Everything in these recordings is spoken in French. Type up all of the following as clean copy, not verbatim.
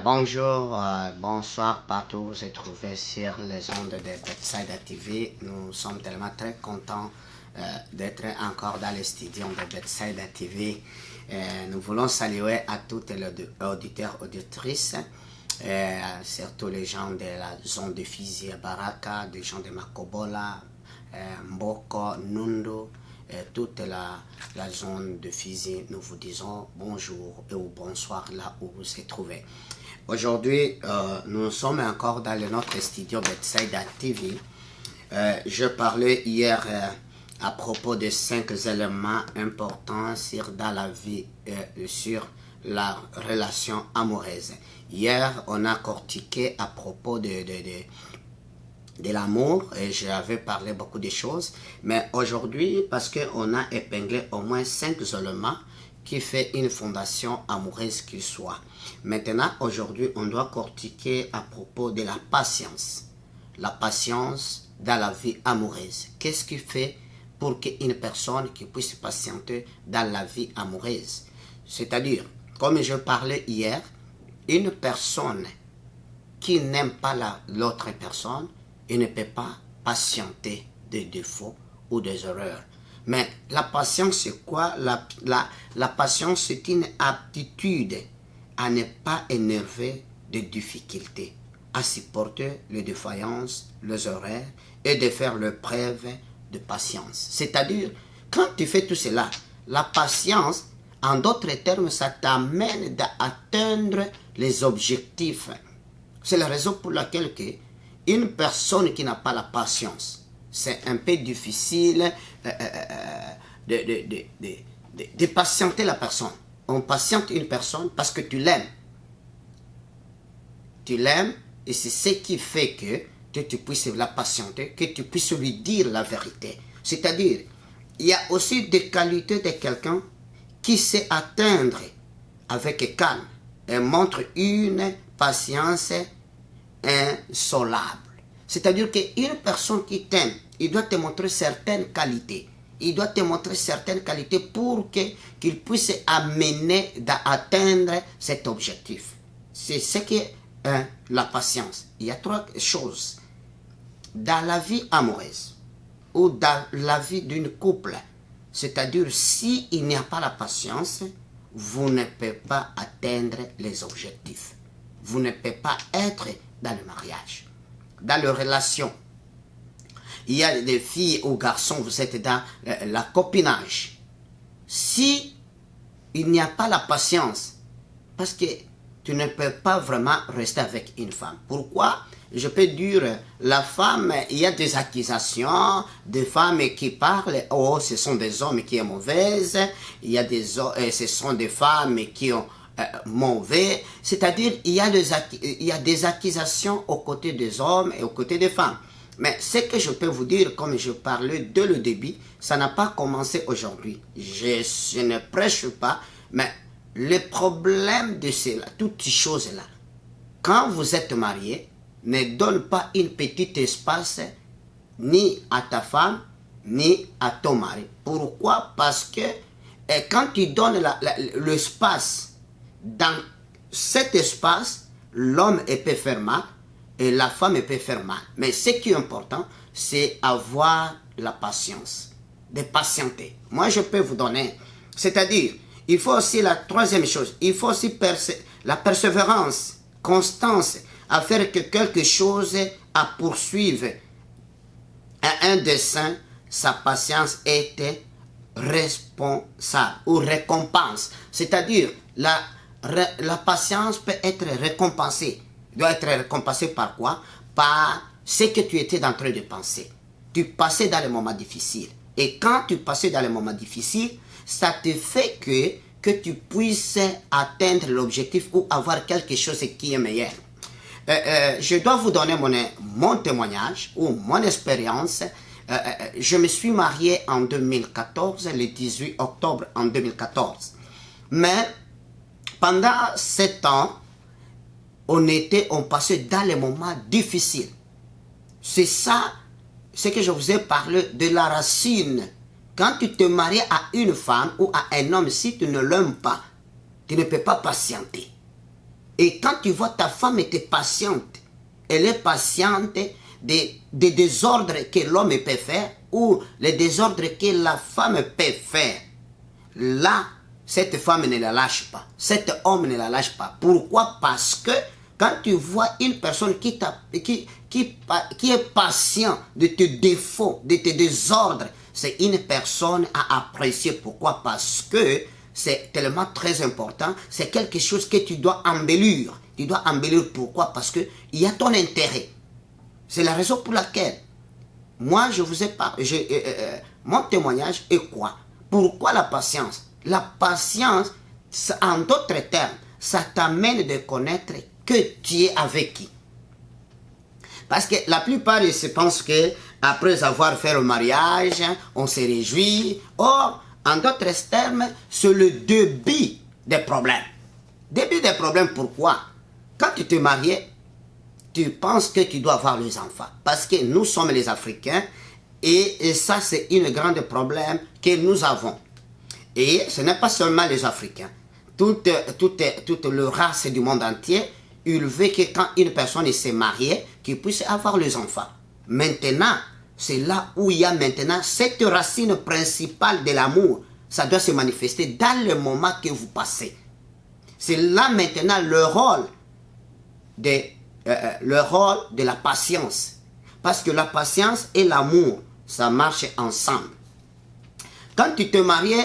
Bonjour, bonsoir partout où vous vous trouvez sur les ondes de Bedside TV. Nous sommes tellement très contents d'être encore dans les studios de Bedside TV. Nous voulons saluer à toutes les auditeurs et auditrices, surtout les gens de la zone de Fizi et Baraka, des gens de Makobola, Mboko, Nundu, toute la zone de Fizi. Nous vous disons bonjour et ou bonsoir là où vous vous trouvez. Aujourd'hui, nous sommes encore dans notre studio Bedside TV. Je parlais hier à propos de 5 éléments importants dans la vie, sur la relation amoureuse. Hier, on a cortiqué à propos de l'amour et j'avais parlé beaucoup de choses, mais aujourd'hui, parce qu'on a épinglé au moins 5 éléments qui fait une fondation amoureuse qu'il soit. Maintenant, aujourd'hui, on doit cortiquer à propos de la patience. La patience dans la vie amoureuse. Qu'est-ce qui fait pour qu'une personne qui puisse patienter dans la vie amoureuse? C'est-à-dire, comme je parlais hier, une personne qui n'aime pas l'autre personne, il ne peut pas patienter des défauts ou des erreurs. Mais la patience, c'est quoi? La patience, c'est une aptitude à ne pas énerver des difficultés, à supporter les défaillances, les erreurs et de faire le preuve de patience. C'est-à-dire, quand tu fais tout cela, la patience, en d'autres termes, ça t'amène à atteindre les objectifs. C'est la raison pour laquelle une personne qui n'a pas la patience, c'est un peu difficile de patienter la personne. On patiente une personne parce que tu l'aimes. Tu l'aimes et c'est ce qui fait que tu puisses la patienter, que tu puisses lui dire la vérité. C'est-à-dire, il y a aussi des qualités de quelqu'un qui sait atteindre avec calme et montre une patience insolable. C'est-à-dire qu'une personne qui t'aime, il doit te montrer certaines qualités. Il doit te montrer certaines qualités pour qu'il puisse amener à atteindre cet objectif. C'est ce qu'est la patience. Il y a 3 choses. Dans la vie amoureuse ou dans la vie d'une couple, c'est-à-dire s'il n'y a pas la patience, vous ne pouvez pas atteindre les objectifs. Vous ne pouvez pas être dans le mariage, dans les relations. Il y a des filles ou garçons, vous êtes dans la copinage. Si il n'y a pas la patience, parce que tu ne peux pas vraiment rester avec une femme. Pourquoi? Je peux dire, la femme, il y a des accusations, des femmes qui parlent, oh, ce sont des hommes qui sont mauvaises, il y a ce sont des femmes qui sont mauvais, c'est-à-dire il y a des accusations aux côtés des hommes et aux côtés des femmes. Mais ce que je peux vous dire, comme je parlais dès le début, ça n'a pas commencé aujourd'hui. Je ne prêche pas, mais le problème de cela, toutes ces choses-là, quand vous êtes marié, ne donne pas un petit espace ni à ta femme, ni à ton mari. Pourquoi? Parce que quand tu donnes l'espace, dans cet espace, l'homme peut faire mal et la femme peut faire mal. Mais ce qui est important, c'est avoir la patience, de patienter. Moi, je peux vous donner, c'est-à-dire, il faut aussi la 3e chose, il faut aussi la persévérance, constance, à faire que quelque chose à poursuivre. À un dessein, sa patience était responsable ou récompense. C'est-à-dire, la patience peut être récompensée. Doit être récompensée par quoi? Par ce que tu étais en train de penser. Tu passais dans les moments difficiles. Et quand tu passais dans les moments difficiles, ça te fait que tu puisses atteindre l'objectif ou avoir quelque chose qui est meilleur. Je dois vous donner mon témoignage ou mon expérience. Je me suis marié en 2014, le 18 octobre en 2014. Mais pendant 7 ans, on passait dans les moments difficiles. C'est ça, ce que je vous ai parlé de la racine. Quand tu te maries à une femme ou à un homme, si tu ne l'aimes pas, tu ne peux pas patienter. Et quand tu vois ta femme était patiente, elle est patiente des désordres que l'homme peut faire ou les désordres que la femme peut faire. Là, cette femme ne la lâche pas. Cet homme ne la lâche pas. Pourquoi? Parce que quand tu vois une personne qui est patient de tes défauts, de tes désordres, c'est une personne à apprécier. Pourquoi? Parce que c'est tellement très important. C'est quelque chose que tu dois embellir. Tu dois embellir. Pourquoi? Parce qu'il y a ton intérêt. C'est la raison pour laquelle moi, je vous ai parlé. Mon témoignage est quoi? Pourquoi la patience? La patience, en d'autres termes, ça t'amène de connaître que tu es avec qui. Parce que la plupart, ils se pensent qu'après avoir fait le mariage, on se réjouit. Or, en d'autres termes, c'est le début des problèmes. Début des problèmes, pourquoi? Quand tu te maries, tu penses que tu dois avoir les enfants. Parce que nous sommes les Africains et ça, c'est un grand problème que nous avons. Et ce n'est pas seulement les Africains. Toute la race du monde entier, il veut que quand une personne s'est mariée, qu'il puisse avoir les enfants. Maintenant, c'est là où il y a maintenant cette racine principale de l'amour. Ça doit se manifester dans le moment que vous passez. C'est là maintenant le rôle de la patience. Parce que la patience et l'amour, ça marche ensemble. Quand tu te maries,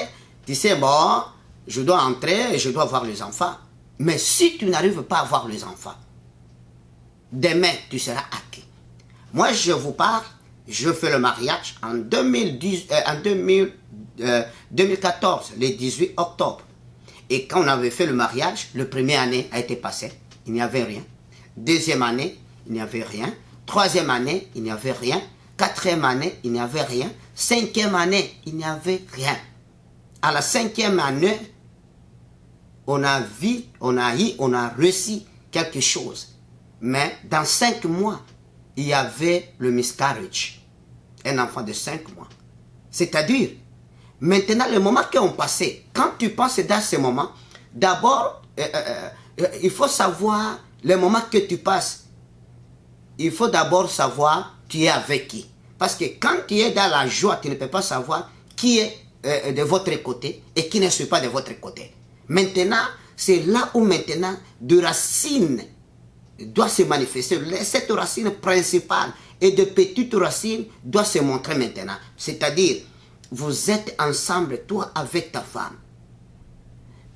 tu sais, bon, je dois entrer et je dois avoir les enfants. Mais si tu n'arrives pas à avoir les enfants, demain, tu seras acquis. Moi, je vous parle, je fais le mariage en 2014, le 18 octobre. Et quand on avait fait le mariage, la première année a été passée, il n'y avait rien. Deuxième année, il n'y avait rien. Troisième année, il n'y avait rien. Quatrième année, il n'y avait rien. Cinquième année, il n'y avait rien. À la cinquième année, on a reçu quelque chose. Mais dans 5 mois, il y avait le miscarriage. Un enfant de 5 mois. C'est-à-dire, maintenant, le moment qu'on passait, quand tu passes dans ce moment, d'abord, il faut savoir le moment que tu passes. Il faut d'abord savoir tu es avec qui. Parce que quand tu es dans la joie, tu ne peux pas savoir qui est de votre côté et qui ne suit pas de votre côté. Maintenant, c'est là où maintenant de racines doit se manifester. Cette racine principale et de petites racines doit se montrer maintenant. C'est-à-dire, vous êtes ensemble, toi avec ta femme.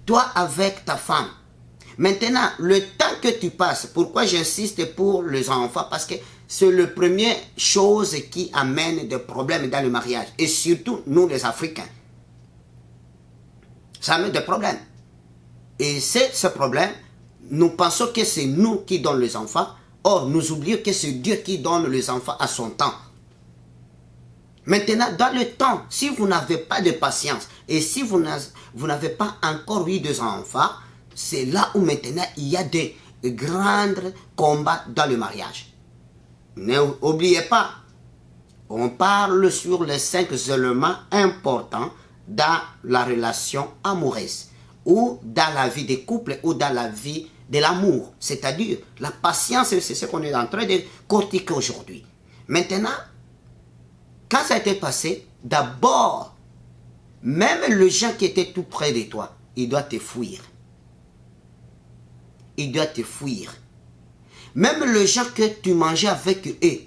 Toi avec ta femme. Maintenant, le temps que tu passes, pourquoi j'insiste pour les enfants? Parce que c'est la première chose qui amène des problèmes dans le mariage. Et surtout, nous les Africains. Ça amène des problèmes. Et c'est ce problème, nous pensons que c'est nous qui donnons les enfants. Or, nous oublions que c'est Dieu qui donne les enfants à son temps. Maintenant, dans le temps, si vous n'avez pas de patience et si vous n'avez pas encore eu des enfants, c'est là où maintenant il y a des grands combats dans le mariage. N'oubliez pas, on parle sur les 5 éléments importants dans la relation amoureuse ou dans la vie des couples ou dans la vie de l'amour. C'est-à-dire, la patience, c'est ce qu'on est en train de cortiquer aujourd'hui. Maintenant, quand ça a été passé, d'abord, même le gens qui était tout près de toi, il doit te fuir. Il doit te fuir. Même les gens que tu mangeais avec eux,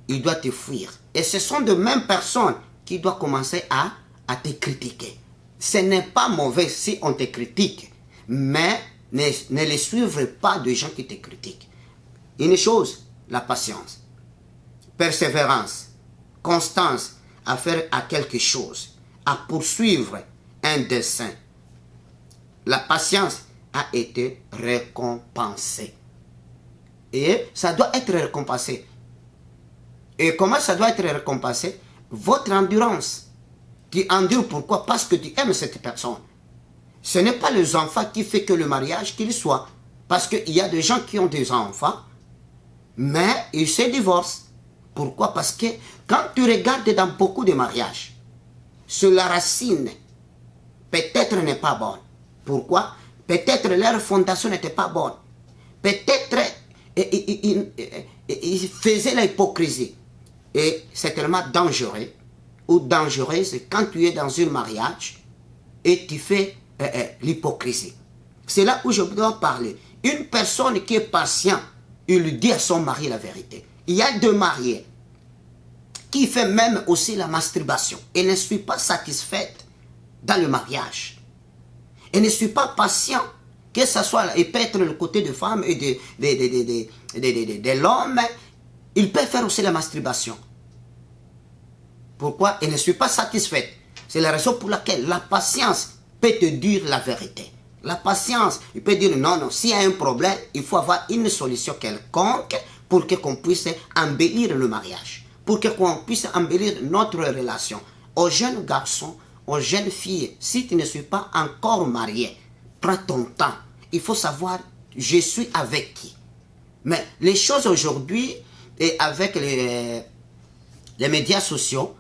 il doit te fuir. Et ce sont de mêmes personnes qui doivent commencer à te critiquer. Ce n'est pas mauvais si on te critique, mais ne les suivre pas de gens qui te critiquent. Une chose, la patience, persévérance, constance à faire à quelque chose, à poursuivre un dessein. La patience a été récompensée. Et ça doit être récompensé. Et comment ça doit être récompensé? Votre endurance. Tu endures pourquoi? Parce que tu aimes cette personne. Ce n'est pas les enfants qui fait que le mariage qu'il soit. Parce qu'il y a des gens qui ont des enfants, mais ils se divorcent. Pourquoi? Parce que quand tu regardes dans beaucoup de mariages, sur la racine, peut-être n'est pas bonne. Pourquoi? Peut-être leur fondation n'était pas bonne. Peut-être ils faisaient l'hypocrisie. Et c'est tellement dangereux ou dangereuse quand tu es dans un mariage et tu fais l'hypocrisie. C'est là où je dois parler. Une personne qui est patiente, il dit à son mari la vérité. Il y a deux mariés qui fait même aussi la masturbation et ne suis pas satisfaite dans le mariage. Et ne suis pas patient, que ce soit, il peut être le côté de femme et de l'homme, il peut faire aussi la masturbation. Pourquoi? Et ne suis pas satisfaite. C'est la raison pour laquelle la patience peut te dire la vérité. La patience, il peut dire non, non, s'il y a un problème, il faut avoir une solution quelconque pour qu'on puisse embellir le mariage, pour qu'on puisse embellir notre relation. Aux jeunes garçons, aux jeunes filles, si tu ne suis pas encore marié, prends ton temps. Il faut savoir, je suis avec qui. Mais les choses aujourd'hui, et avec les médias sociaux,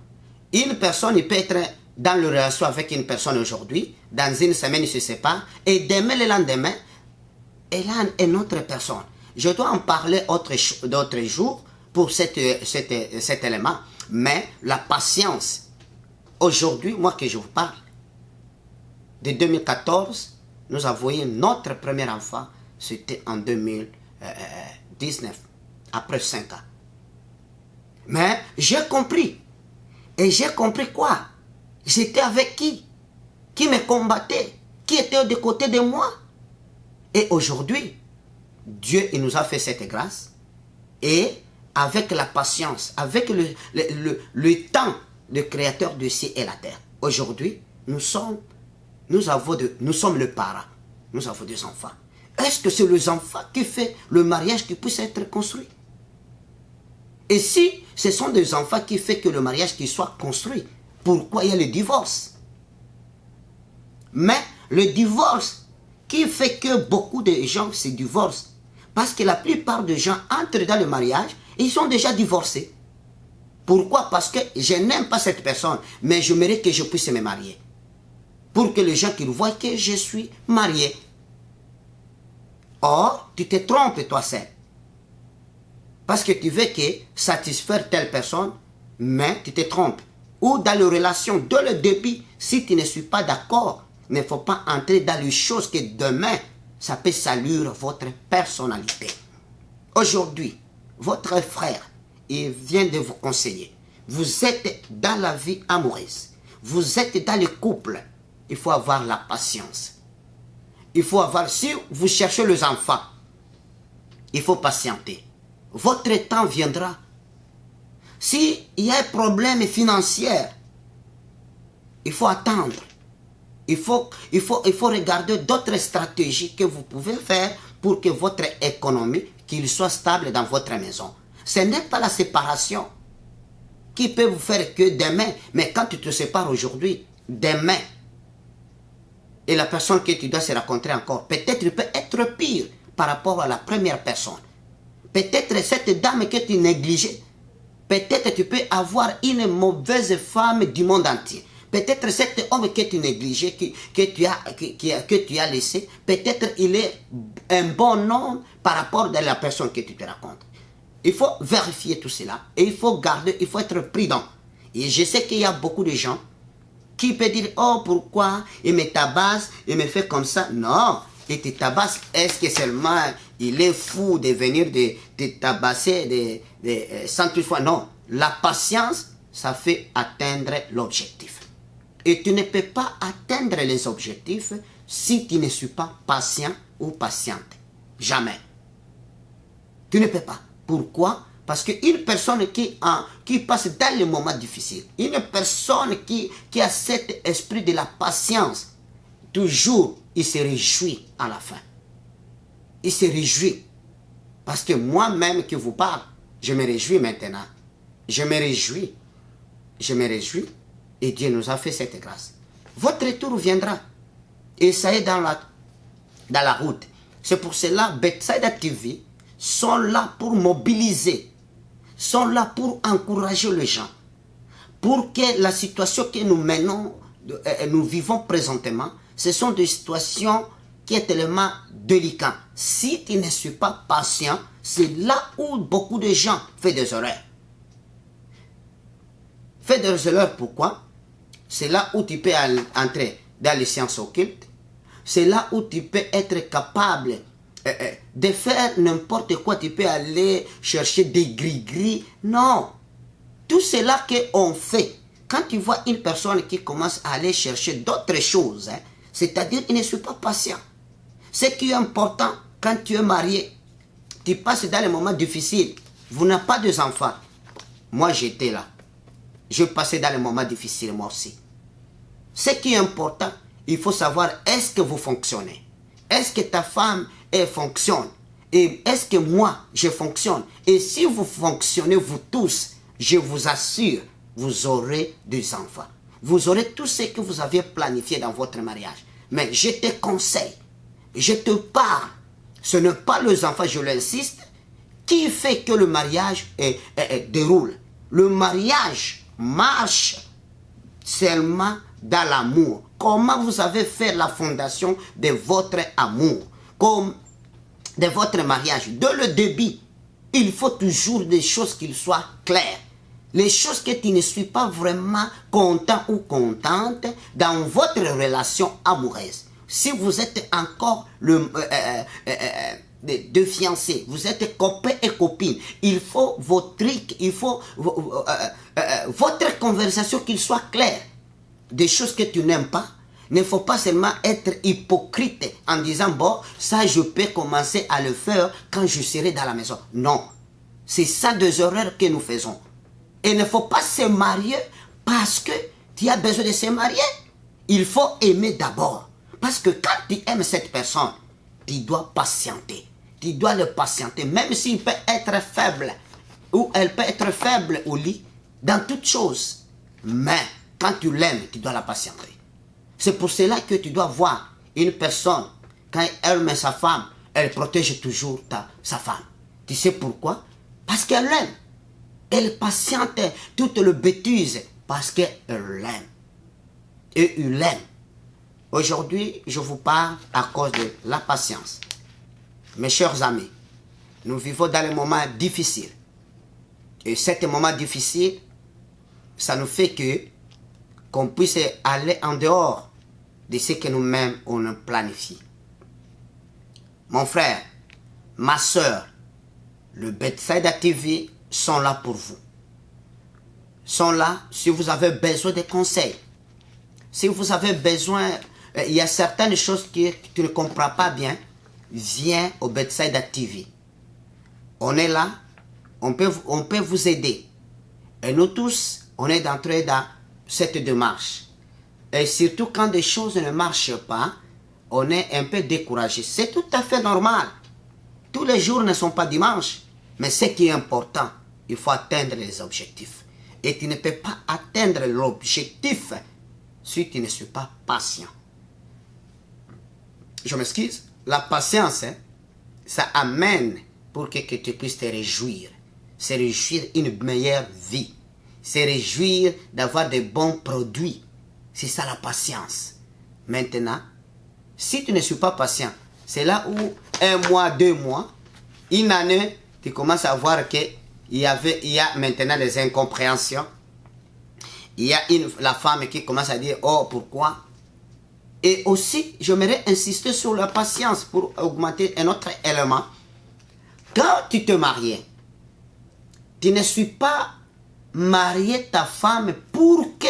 une personne il peut être dans une relation avec une personne aujourd'hui, dans une semaine il se sépare, et demain le lendemain, elle a une autre personne. Je dois en parler d'autres jours pour cet élément, mais la patience, aujourd'hui, moi que je vous parle, de 2014, nous avons eu notre premier enfant, c'était en 2019, après 5 ans. Mais j'ai compris. Et j'ai compris quoi? J'étais avec qui? Qui me combattait? Qui était de côté de moi? Et aujourd'hui, Dieu il nous a fait cette grâce. Et avec la patience, avec le temps, le créateur du ciel et la terre. Aujourd'hui, nous sommes le parent. Nous avons des enfants. Est-ce que c'est les enfants qui font le mariage qui puisse être construit? Et si ce sont des enfants qui font que le mariage qui soit construit, pourquoi il y a le divorce? Mais le divorce qui fait que beaucoup de gens se divorcent, parce que la plupart des gens entrent dans le mariage et ils sont déjà divorcés. Pourquoi? Parce que je n'aime pas cette personne, mais je mérite que je puisse me marier. Pour que les gens qu'ils voient que je suis marié. Or, tu te trompes toi seul. Parce que tu veux satisfaire telle personne, mais tu te trompes. Ou dans les relations, dès le début, si tu ne suis pas d'accord, il ne faut pas entrer dans les choses que demain, ça peut salir votre personnalité. Aujourd'hui, votre frère, il vient de vous conseiller. Vous êtes dans la vie amoureuse. Vous êtes dans le couple. Il faut avoir la patience. Il faut avoir, si vous cherchez les enfants, il faut patienter. Votre temps viendra. S'il y a un problème financier, il faut attendre. Il faut regarder d'autres stratégies que vous pouvez faire pour que votre économie qu'il soit stable dans votre maison. Ce n'est pas la séparation qui peut vous faire que demain, mais quand tu te sépares aujourd'hui, demain, et la personne que tu dois se rencontrer encore, peut-être peut être pire par rapport à la première personne. Peut-être cette dame que tu négligeais, peut-être tu peux avoir une mauvaise femme du monde entier. Peut-être cet homme que tu négligeais, que tu as laissé, peut-être il est un bon homme par rapport à la personne que tu te racontes. Il faut vérifier tout cela et il faut garder, il faut être prudent. Et je sais qu'il y a beaucoup de gens qui peuvent dire, oh pourquoi il me tabasse, il me fait comme ça. Non, il te tabasse, est-ce que seulement il est fou de venir te tabasser de 100 fois? Non, la patience, ça fait atteindre l'objectif. Et tu ne peux pas atteindre les objectifs si tu ne suis pas patient ou patiente. Jamais. Tu ne peux pas. Pourquoi? Parce qu'une personne qui passe dans les moments difficiles, une personne qui a cet esprit de la patience, toujours, il se réjouit à la fin. Il se réjouit. Parce que moi-même qui vous parle, je me réjouis maintenant. Je me réjouis. Je me réjouis. Et Dieu nous a fait cette grâce. Votre retour viendra. Et ça est dans la route. C'est pour cela, Bethsaida TV sont là pour mobiliser, sont là pour encourager les gens, pour que la situation que nous menons, nous vivons présentement, ce sont des situations qui est tellement délicat. Si tu ne suis pas patient, c'est là où beaucoup de gens font des erreurs. Fais des erreurs, pourquoi? C'est là où tu peux entrer dans les sciences occultes. C'est là où tu peux être capable de faire n'importe quoi. Tu peux aller chercher des gris-gris. Non. Tout cela qu'on fait, quand tu vois une personne qui commence à aller chercher d'autres choses, hein, c'est-à-dire qu'il ne suis pas patient. Ce qui est important, quand tu es marié, tu passes dans les moments difficiles. Vous n'avez pas d'enfants. Moi, j'étais là. Je passais dans les moments difficiles, moi aussi. Ce qui est important, il faut savoir, est-ce que vous fonctionnez? Est-ce que ta femme, elle fonctionne? Et est-ce que moi, je fonctionne? Et si vous fonctionnez, vous tous, je vous assure, vous aurez des enfants. Vous aurez tout ce que vous avez planifié dans votre mariage. Mais je te conseille, je te parle, ce n'est pas les enfants, je l'insiste, qui fait que le mariage déroule. Le mariage marche seulement dans l'amour. Comment vous avez fait la fondation de votre amour, comme de votre mariage. Dès le début, il faut toujours des choses qui soient claires. Les choses que tu ne suis pas vraiment content ou contente dans votre relation amoureuse. Si vous êtes encore deux fiancés, vous êtes copains et copines, il faut vos trucs, il faut votre conversation qu'il soit claire. Des choses que tu n'aimes pas, il ne faut pas seulement être hypocrite en disant, bon, ça je peux commencer à le faire quand je serai dans la maison. Non, c'est ça des erreurs que nous faisons. Et il ne faut pas se marier parce que tu as besoin de se marier. Il faut aimer d'abord. Parce que quand tu aimes cette personne, tu dois patienter. Tu dois le patienter, même s'il peut être faible, ou elle peut être faible au lit, dans toutes choses. Mais quand tu l'aimes, tu dois la patienter. C'est pour cela que tu dois voir une personne, quand elle met sa femme, elle protège toujours sa femme. Tu sais pourquoi? Parce qu'elle l'aime. Elle patiente toutes les bêtises parce qu'elle l'aime. Et il l'aime. Aujourd'hui, je vous parle à cause de la patience. Mes chers amis, nous vivons dans des moments difficiles. Et ces moments difficiles, ça nous fait qu'on puisse aller en dehors de ce que nous-mêmes on planifie. Mon frère, ma soeur, le Bethsaida TV sont là pour vous. Sont là si vous avez besoin de conseils. Si vous avez besoin, il y a certaines choses que tu ne comprends pas bien, viens au Bethsaida TV. On est là, on peut vous aider. Et nous tous, on est entrés dans cette démarche. Et surtout quand des choses ne marchent pas, on est un peu découragé. C'est tout à fait normal. Tous les jours ne sont pas dimanches. Mais ce qui est important, il faut atteindre les objectifs. Et tu ne peux pas atteindre l'objectif si tu ne suis pas patient. Je m'excuse. La patience, hein, ça amène pour que tu puisses te réjouir. Se réjouir une meilleure vie. Se réjouir d'avoir de bons produits. C'est ça la patience. Maintenant, si tu ne suis pas patient, c'est là où 1 mois, 2 mois, une année, tu commences à voir qu'il y a maintenant des incompréhensions. Il y a la femme qui commence à dire, oh, pourquoi? Et aussi, j'aimerais insister sur la patience pour augmenter un autre élément. Quand tu te maries, tu ne suis pas marié ta femme pour que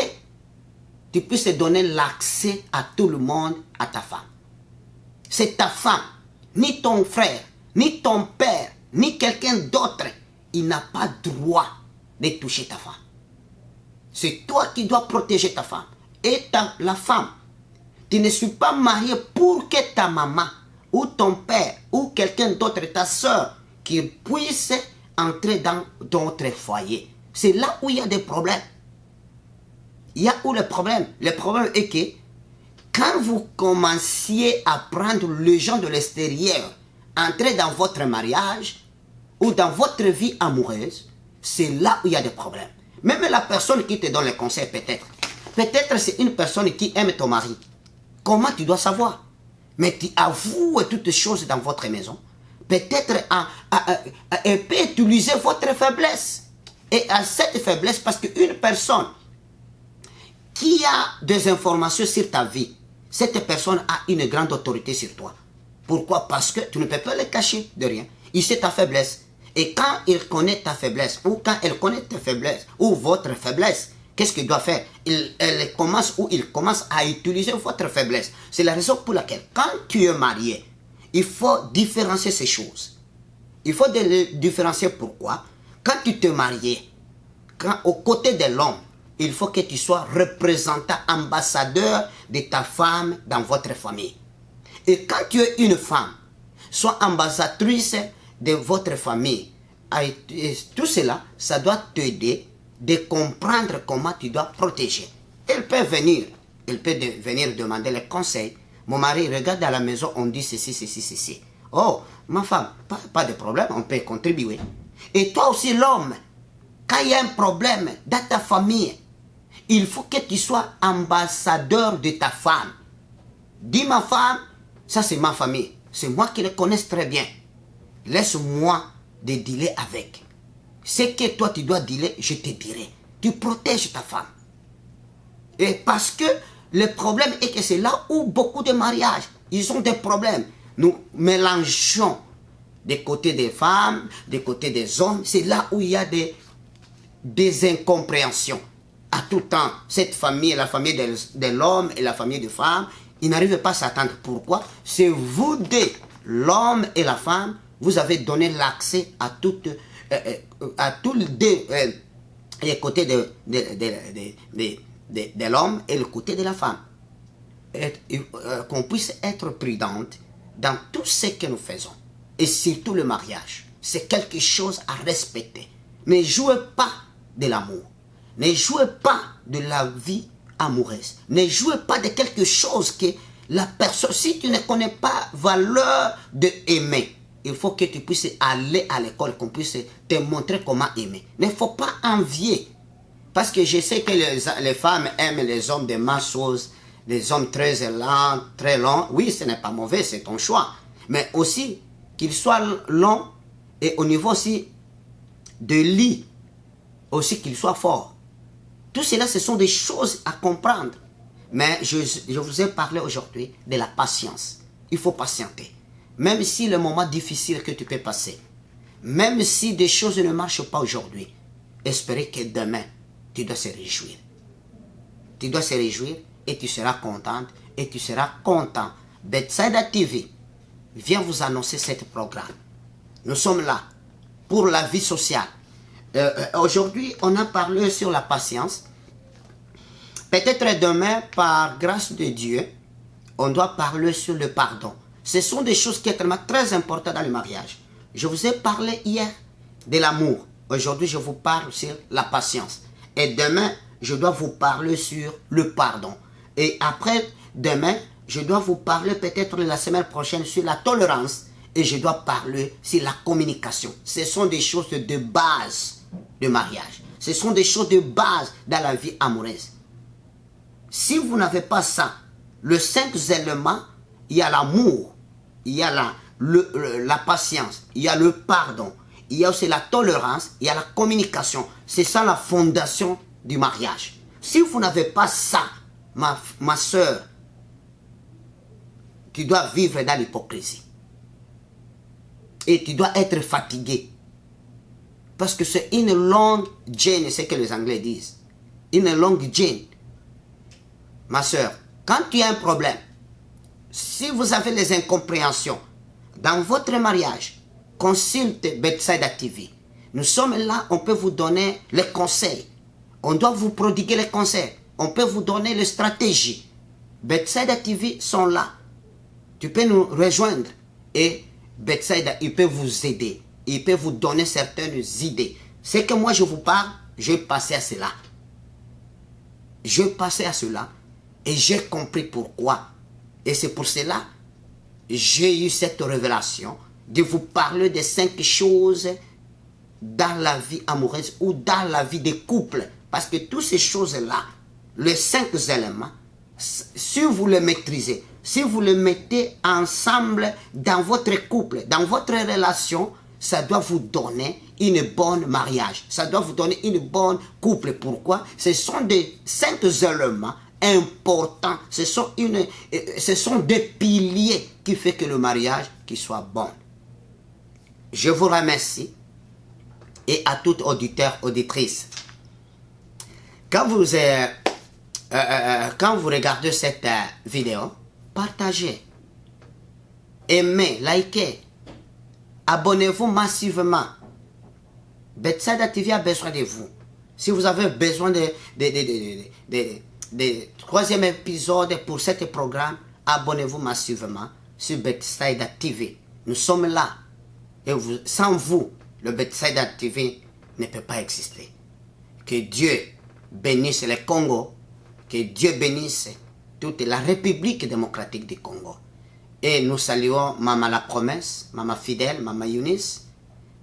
tu puisses donner l'accès à tout le monde à ta femme. C'est ta femme, ni ton frère, ni ton père, ni quelqu'un d'autre. Il n'a pas droit de toucher ta femme. C'est toi qui dois protéger ta femme. Et la femme, tu ne suis pas marié pour que ta maman, ou ton père, ou quelqu'un d'autre, ta soeur, qui puisse entrer dans notre foyer. C'est là où il y a des problèmes. Il y a où le problème? Le problème est que quand vous commenciez à prendre les gens de l'extérieur, entrer dans votre mariage ou dans votre vie amoureuse, c'est là où il y a des problèmes. Même la personne qui te donne les conseils peut-être c'est une personne qui aime ton mari. Comment tu dois savoir? mais tu avoues toutes choses dans votre maison, peut-être elle peut utiliser votre faiblesse. Et à cette faiblesse, parce qu'une personne qui a des informations sur ta vie, cette personne a une grande autorité sur toi. Pourquoi? Parce que tu ne peux pas le cacher de rien. Il sait ta faiblesse. Et quand il connaît ta faiblesse, ou quand elle connaît ta faiblesse, ou votre faiblesse, qu'est-ce qu'il doit faire? Il commence à utiliser votre faiblesse. C'est la raison pour laquelle, quand tu es marié, il faut différencier ces choses. Il faut différencier pourquoi. Quand tu te maries, aux côtés de l'homme, il faut que tu sois représentant, ambassadeur de ta femme dans votre famille. Et quand tu es une femme, sois ambassadrice de votre famille. Et tout cela, ça doit t'aider de comprendre comment tu dois protéger. Elle peut venir demander les conseils. Mon mari, regarde à la maison, on dit ceci, ceci, ceci. Oh, ma femme, pas de problème, on peut contribuer. Et toi aussi, l'homme, quand il y a un problème dans ta famille, il faut que tu sois ambassadeur de ta femme. Dis ma femme, ça c'est ma famille. C'est moi qui le connais très bien. Laisse-moi de dealer avec. Ce que toi tu dois dealer, je te dirai. Tu protèges ta femme. Et parce que le problème est que c'est là où beaucoup de mariages, ils ont des problèmes. Nous mélangeons des côtés des femmes, des côtés des hommes. C'est là où il y a des incompréhensions. À tout temps, cette famille, la famille de l'homme et la famille de femme, ils n'arrivent pas à s'attendre. Pourquoi? C'est vous deux, l'homme et la femme, vous avez donné l'accès à tous les côtés de l'homme et le côté de la femme. Qu'on puisse être prudente dans tout ce que nous faisons. Et surtout le mariage. C'est quelque chose à respecter. Ne jouez pas de l'amour. Ne jouez pas de la vie amoureuse. Ne jouez pas de quelque chose que la personne, si tu ne connais pas valeur de aimer, il faut que tu puisses aller à l'école, qu'on puisse te montrer comment aimer. Il ne faut pas envier. Parce que je sais que les femmes aiment les hommes de minces choses, les hommes très lents, très longs. Oui, ce n'est pas mauvais, c'est ton choix. Mais aussi, qu'ils soient longs et au niveau aussi de lit, aussi qu'ils soient forts. Tout cela, ce sont des choses à comprendre. Mais je vous ai parlé aujourd'hui de la patience. Il faut patienter. Même si le moment difficile que tu peux passer, même si des choses ne marchent pas aujourd'hui, espérez que demain, tu dois se réjouir. Tu dois se réjouir et tu seras contente et tu seras content. Bethsaida TV vient vous annoncer ce programme. Nous sommes là pour la vie sociale. Aujourd'hui, on a parlé sur la patience. Peut-être demain, par grâce de Dieu, on doit parler sur le pardon. Ce sont des choses qui sont très importantes dans le mariage. Je vous ai parlé hier de l'amour. Aujourd'hui, je vous parle sur la patience. Et demain, je dois vous parler sur le pardon. Et après, demain, je dois vous parler peut-être la semaine prochaine sur la tolérance. Et je dois parler sur la communication. Ce sont des choses de base de mariage. Ce sont des choses de base dans la vie amoureuse. Si vous n'avez pas ça, les 5 éléments, il y a l'amour, il y a la patience, il y a le pardon, il y a aussi la tolérance, il y a la communication. C'est ça la fondation du mariage. Si vous n'avez pas ça, ma soeur, tu dois vivre dans l'hypocrisie. Et tu dois être fatigué. Parce que c'est une longue chaîne, c'est ce que les Anglais disent. Une longue chaîne. Ma soeur, quand tu as un problème, si vous avez les incompréhensions dans votre mariage, consulte Bethsaida TV. Nous sommes là, on peut vous donner les conseils. On doit vous prodiguer les conseils. On peut vous donner les stratégies. Bethsaida TV sont là. Tu peux nous rejoindre. Et Bethsaida, il peut vous aider. Il peut vous donner certaines idées. C'est que moi je vous parle, je passais à cela. Je passais à cela. Et j'ai compris pourquoi. Et c'est pour cela que j'ai eu cette révélation de vous parler de 5 choses dans la vie amoureuse ou dans la vie des couples. Parce que toutes ces choses-là, les 5 éléments, si vous les maîtrisez, si vous le mettez ensemble dans votre couple, dans votre relation, ça doit vous donner une bonne mariage. Ça doit vous donner une bonne couple. Pourquoi? Ce sont des 5 éléments importants. Ce sont des piliers qui font que le mariage qui soit bon. Je vous remercie. Et à tout auditeur, auditrice. Quand vous regardez cette vidéo, partagez, aimez, likez, abonnez-vous massivement. Bethsaida TV a besoin de vous. Si vous avez besoin de 3e épisode pour ce programme, abonnez-vous massivement sur Bethsaida TV. Nous sommes là. Et sans vous, le Bethsaida TV ne peut pas exister. Que Dieu bénisse le Congo. Que Dieu bénisse toute la République démocratique du Congo. Et nous saluons Maman La Promesse, Maman Fidèle, Maman Yunis,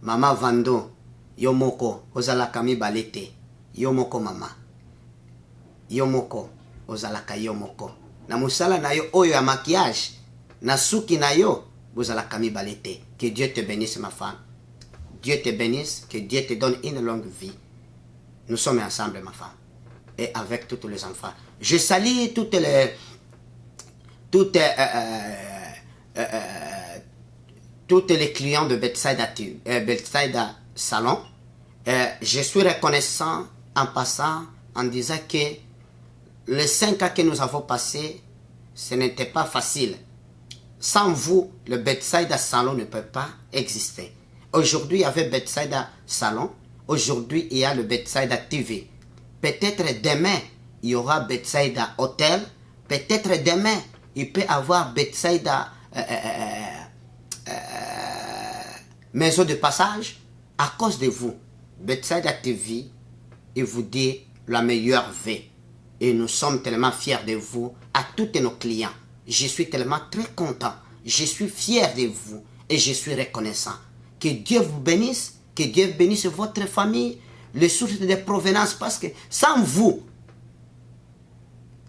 Maman Vando, Yomoko, Ozalaka Mibalete, Yomoko Mama. Yomoko, Ozalaka Yomoko. Na musala na yo oyo ya maquillage, na suki na yo, Ozalaka Mibalete. Que Dieu te bénisse ma femme. Dieu te bénisse, que Dieu te donne une longue vie. Nous sommes ensemble ma femme. Et avec tous les enfants. Je salue tous les clients de Bethsaida Salon. Je suis reconnaissant en passant, en disant que les 5 ans que nous avons passés, ce n'était pas facile. Sans vous, le Bethsaida Salon ne peut pas exister. Aujourd'hui, il y avait Bethsaida Salon. Aujourd'hui, il y a le Bethsaida TV. Peut-être demain, il y aura Bethsaida Hotel. Peut-être demain, il peut y avoir Bethsaida Maison de Passage. À cause de vous, Bethsaida TV, il vous dit la meilleure vie. Et nous sommes tellement fiers de vous, à tous nos clients. Je suis tellement très content. Je suis fier de vous et je suis reconnaissant. Que Dieu vous bénisse, que Dieu bénisse votre famille, les sources de provenance, parce que sans vous,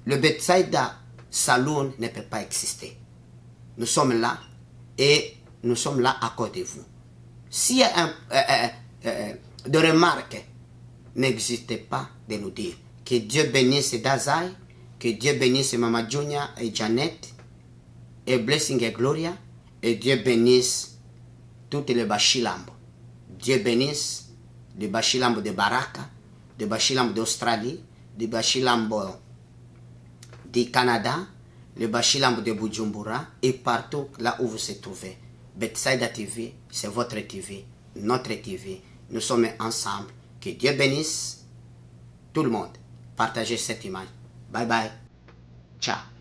le Bethsaida Saloon ne peut pas exister. Nous sommes là et nous sommes là à cause de vous. S'il y a des remarques, n'hésitez pas de nous dire. Que Dieu bénisse Dazai, que Dieu bénisse Mama Junior et Janet, et Blessing et Gloria, et Dieu bénisse toutes les Bachilambo. Dieu bénisse les Bachilambo de Baraka, les Bachilambo d'Australie, les Bachilambo du Canada, les Bachilambo de Bujumbura, et partout là où vous vous trouvez. Bethsaida TV, c'est votre TV, notre TV. Nous sommes ensemble. Que Dieu bénisse tout le monde. Partagez cette image. Bye bye. Ciao.